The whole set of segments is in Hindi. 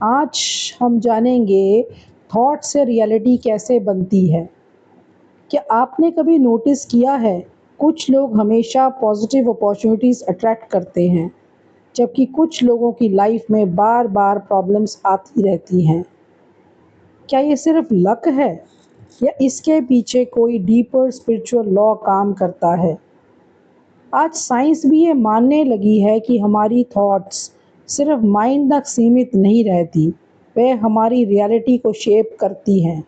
आज हम जानेंगे थॉट से रियलिटी कैसे बनती है। क्या आपने कभी नोटिस किया है, कुछ लोग हमेशा पॉजिटिव अपॉर्चुनिटीज़ अट्रैक्ट करते हैं, जबकि कुछ लोगों की लाइफ में बार-बार प्रॉब्लम्स आती रहती हैं। क्या ये सिर्फ लक है या इसके पीछे कोई डीपर स्पिरिचुअल लॉ काम करता है? आज साइंस भी ये मानने लगी है कि हमारी थॉट्स सिर्फ माइंड तक सीमित नहीं रहती, वे हमारी रियलिटी को शेप करती हैं।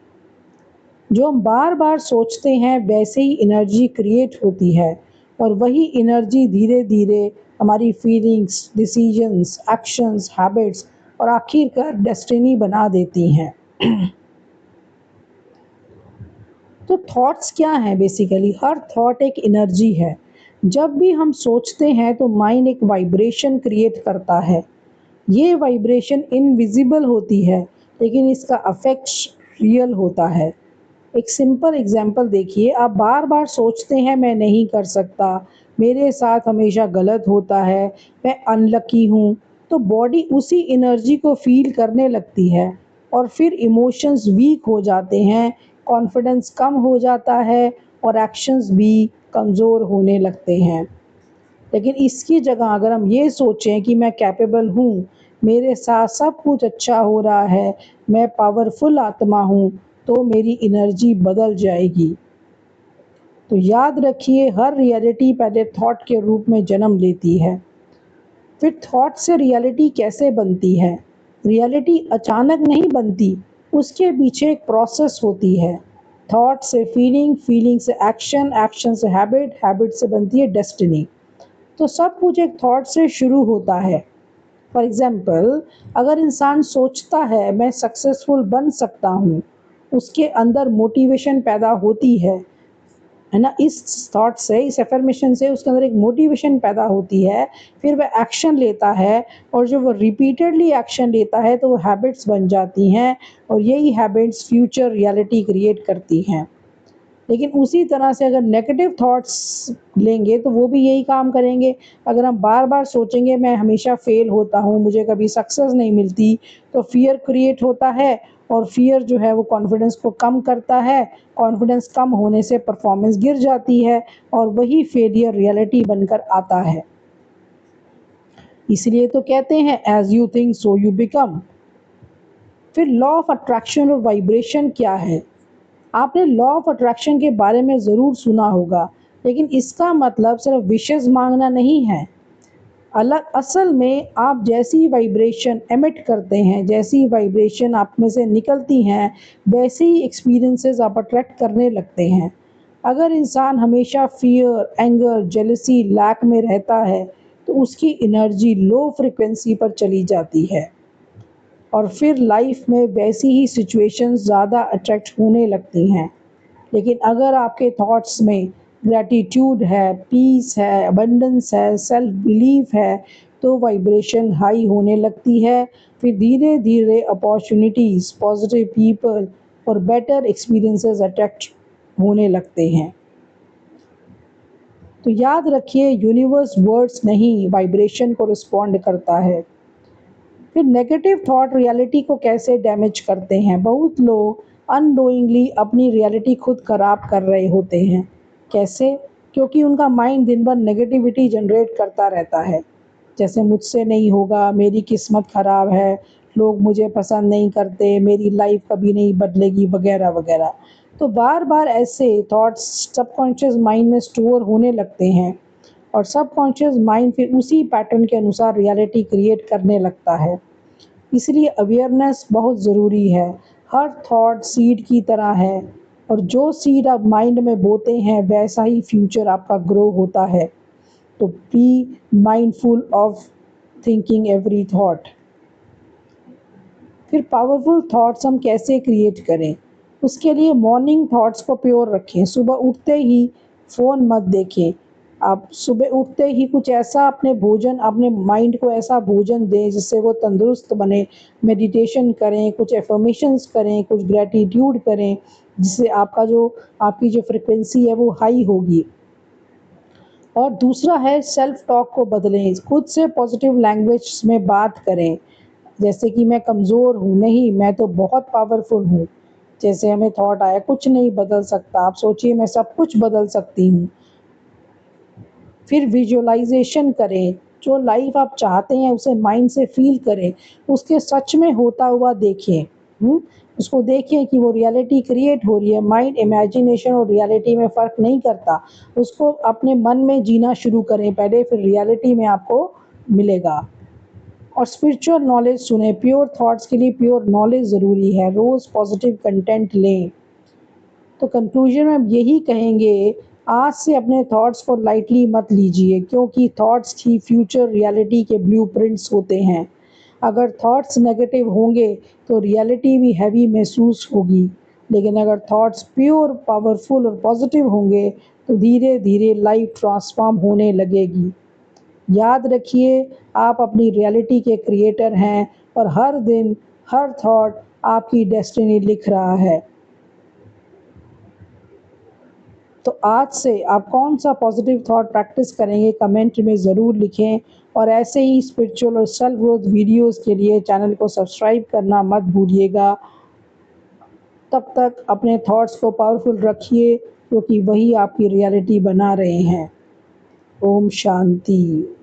जो हम बार बार सोचते हैं वैसे ही एनर्जी क्रिएट होती है, और वही एनर्जी धीरे धीरे हमारी फीलिंग्स, डिसीजंस, एक्शंस, हैबिट्स और आखिरकार डेस्टिनी बना देती हैं। तो थॉट्स क्या हैं? बेसिकली हर थॉट एक एनर्जी है। जब भी हम सोचते हैं तो माइंड एक वाइब्रेशन क्रिएट करता है। ये वाइब्रेशन इनविजिबल होती है, लेकिन इसका अफेक्ट रियल होता है। एक सिंपल एग्जांपल देखिए, आप बार बार सोचते हैं मैं नहीं कर सकता, मेरे साथ हमेशा गलत होता है, मैं अनलकी हूँ। तो बॉडी उसी एनर्जी को फील करने लगती है, और फिर इमोशंस वीक हो जाते हैं, कॉन्फिडेंस कम हो जाता है, और एक्शंस भी कमज़ोर होने लगते हैं। लेकिन इसकी जगह अगर हम ये सोचें कि मैं कैपेबल हूँ, मेरे साथ सब कुछ अच्छा हो रहा है, मैं पावरफुल आत्मा हूँ, तो मेरी एनर्जी बदल जाएगी। तो याद रखिए, हर रियलिटी पहले थॉट के रूप में जन्म लेती है। फिर थॉट से रियलिटी कैसे बनती है? रियलिटी अचानक नहीं बनती, उसके पीछे एक प्रोसेस होती है। थॉट से फीलिंग, फीलिंग से एक्शन, एक्शन से हैबिट, हैबिट से बनती है डेस्टिनी। तो सब कुछ एक थॉट से शुरू होता है। फॉर एग्जाम्पल, अगर इंसान सोचता है मैं सक्सेसफुल बन सकता हूँ, उसके अंदर मोटिवेशन पैदा होती है ना। इस थॉट से, इस एफर्मेशन से उसके अंदर एक मोटिवेशन पैदा होती है। फिर वह एक्शन लेता है, और जब वो रिपीटेडली एक्शन लेता है तो वो हैबिट्स बन जाती हैं, और यही हैबिट्स फ्यूचर रियलिटी क्रिएट करती हैं। लेकिन उसी तरह से अगर नेगेटिव थॉट्स लेंगे तो वो भी यही काम करेंगे। अगर हम बार बार सोचेंगे मैं हमेशा फेल होता हूँ, मुझे कभी सक्सेस नहीं मिलती, तो फियर क्रिएट होता है, और फियर जो है वो कॉन्फिडेंस को कम करता है। कॉन्फिडेंस कम होने से परफॉर्मेंस गिर जाती है, और वही फेलियर रियलिटी बनकर आता है। इसलिए तो कहते हैं as you think so you become. फिर लॉ ऑफ अट्रैक्शन और वाइब्रेशन क्या है? आपने लॉ ऑफ अट्रैक्शन के बारे में ज़रूर सुना होगा, लेकिन इसका मतलब सिर्फ विशेष मांगना नहीं है। अलग असल में आप जैसी वाइब्रेशन एमिट करते हैं, जैसी वाइब्रेशन आप में से निकलती हैं, वैसे ही एक्सपीरियंसेस आप अट्रैक्ट करने लगते हैं। अगर इंसान हमेशा फियर, एंगर, जेलसी, लैक में रहता है, तो उसकी एनर्जी लो फ्रिक्वेंसी पर चली जाती है, और फिर लाइफ में वैसी ही सिचुएशंस ज़्यादा अट्रैक्ट होने लगती हैं। लेकिन अगर आपके थॉट्स में ग्रैटिट्यूड है, पीस है, अबंडेंस है, सेल्फ बिलीफ है, तो वाइब्रेशन हाई होने लगती है। फिर धीरे धीरे अपॉर्चुनिटीज़, पॉजिटिव पीपल और बेटर एक्सपीरियंसेस अट्रैक्ट होने लगते हैं। तो याद रखिए, यूनिवर्स वर्ड्स नहीं, वाइब्रेशन को रिस्पॉन्ड करता है। फिर नेगेटिव थॉट रियलिटी को कैसे डैमेज करते हैं? बहुत लोग अननोइंगली अपनी रियलिटी खुद खराब कर रहे होते हैं। कैसे? क्योंकि उनका माइंड दिन भर नेगेटिविटी जनरेट करता रहता है। जैसे मुझसे नहीं होगा, मेरी किस्मत खराब है, लोग मुझे पसंद नहीं करते, मेरी लाइफ कभी नहीं बदलेगी, वगैरह वगैरह। तो बार बार ऐसे थॉट्स सबकॉन्शियस माइंड में स्टोर होने लगते हैं, और सबकॉन्शियस माइंड फिर उसी पैटर्न के अनुसार रियलिटी क्रिएट करने लगता है। इसलिए अवेयरनेस बहुत ज़रूरी है। हर थॉट सीड की तरह है, और जो सीड आप माइंड में बोते हैं वैसा ही फ्यूचर आपका ग्रो होता है। तो be mindful of thinking every thought. फिर पावरफुल थॉट्स हम कैसे क्रिएट करें? उसके लिए मॉर्निंग थॉट्स को प्योर रखें। सुबह उठते ही फ़ोन मत देखें। आप सुबह उठते ही कुछ ऐसा अपने भोजन, अपने माइंड को ऐसा भोजन दें जिससे वो तंदुरुस्त बने। मेडिटेशन करें, कुछ एफर्मेशंस करें, कुछ ग्रैटिट्यूड करें, जिससे आपकी जो फ्रिक्वेंसी है वो हाई होगी। और दूसरा है, सेल्फ टॉक को बदलें, खुद से पॉजिटिव लैंग्वेज में बात करें। जैसे कि मैं कमज़ोर हूँ, नहीं मैं तो बहुत पावरफुल हूँ। जैसे हमें थॉट आया कुछ नहीं बदल सकता, आप सोचिए मैं सब कुछ बदल सकती हूँ। फिर विजुअलाइज़ेशन करें, जो लाइफ़ आप चाहते हैं उसे माइंड से फ़ील करें, उसके सच में होता हुआ देखें। उसको देखें कि वो रियलिटी क्रिएट हो रही है। माइंड इमेजिनेशन और रियलिटी में फ़र्क नहीं करता। उसको अपने मन में जीना शुरू करें पहले, फिर रियलिटी में आपको मिलेगा। और स्पिरिचुअल नॉलेज सुनें, प्योर थॉट्स के लिए प्योर नॉलेज ज़रूरी है। रोज़ पॉजिटिव कंटेंट लें। तो कंक्लूजन में हम यही कहेंगे, आज से अपने थॉट्स को लाइटली मत लीजिए, क्योंकि थॉट्स ही फ्यूचर रियलिटी के ब्लूप्रिंट्स होते हैं। अगर थॉट्स नेगेटिव होंगे तो रियलिटी भी हैवी महसूस होगी, लेकिन अगर थॉट्स प्योर, पावरफुल और पॉजिटिव होंगे तो धीरे धीरे लाइफ ट्रांसफॉर्म होने लगेगी। याद रखिए, आप अपनी रियलिटी के क्रिएटर हैं और हर दिन, हर थॉट आपकी डेस्टिनी लिख रहा है। तो आज से आप कौन सा पॉजिटिव थॉट प्रैक्टिस करेंगे, कमेंट में ज़रूर लिखें। और ऐसे ही स्पिरिचुअल और सेल्फ ग्रोथ वीडियोस के लिए चैनल को सब्सक्राइब करना मत भूलिएगा। तब तक अपने थॉट्स को पावरफुल रखिए, क्योंकि वही आपकी रियलिटी बना रहे हैं। ओम शांति।